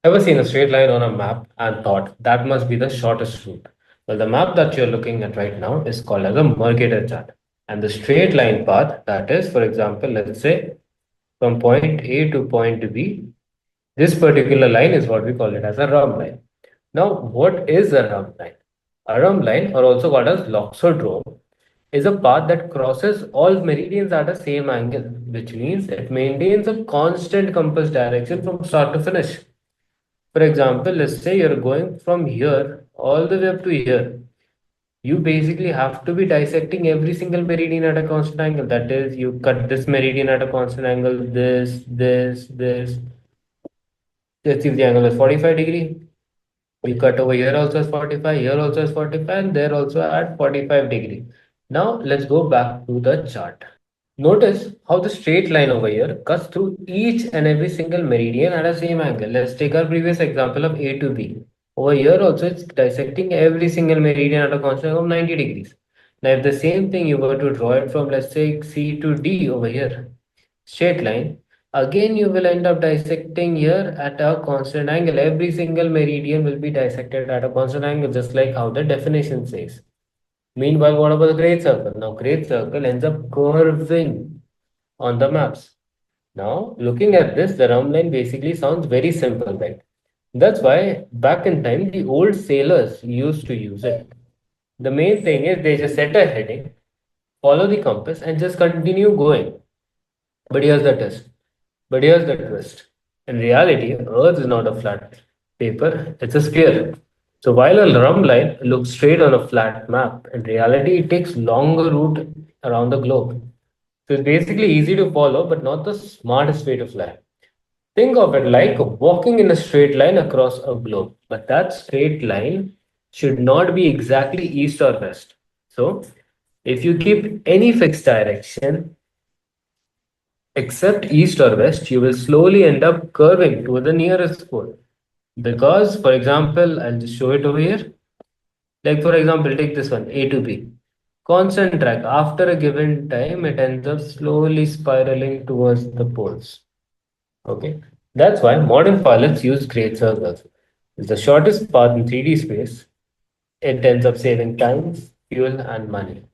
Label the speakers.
Speaker 1: Ever seen a straight line on a map and thought that must be the shortest route? Well, the map that you're looking at right now is called as a Mercator chart. And the straight line path, that is, for example, let's say from point A to point B, this particular line is what we call it as a Rhumb line. Now, what is a Rhumb line? A Rhumb line, or also called as Loxodrome, is a path that crosses all meridians at the same angle, which means it maintains a constant compass direction from start to finish. For example, let's say you're going from here all the way up to here. You basically have to be dissecting every single meridian at a constant angle. That is, you cut this meridian at a constant angle, this. Let's see if the angle is 45-degree. We cut over here also as 45, here also as 45, and there also at 45-degree. Now let's go back to the chart. Notice how the straight line over here cuts through each and every single meridian at the same angle. Let's take our previous example of A to B. Over here also it's dissecting every single meridian at a constant of 90 degrees. Now if the same thing you were to draw it from, let's say, C to D over here, straight line, again you will end up dissecting here at a constant angle. Every single meridian will be dissected at a constant angle, just like how the definition says. Meanwhile, what about the great circle? Now, great circle ends up curving on the maps. Now, looking at this, the round line basically sounds very simple, right? That's why back in time, the old sailors used to use it. The main thing is they just set a heading, follow the compass, and just continue going. But here's the twist. But here's the twist. In reality, Earth is not a flat paper, it's a sphere. So while a rum line looks straight on a flat map, in reality it takes longer route around the globe. So it's basically easy to follow, but not the smartest way to fly. Think of it like walking in a straight line across a globe, but that straight line should not be exactly east or west. So if you keep any fixed direction, except east or west, you will slowly end up curving to the nearest pole. Because, for example, I'll just show it over here. Like, for example, take this one, A to B. Constant track. After a given time, it ends up slowly spiraling towards the poles. Okay. That's why modern pilots use great circles. It's the shortest path in 3D space. It ends up saving time, fuel, and money.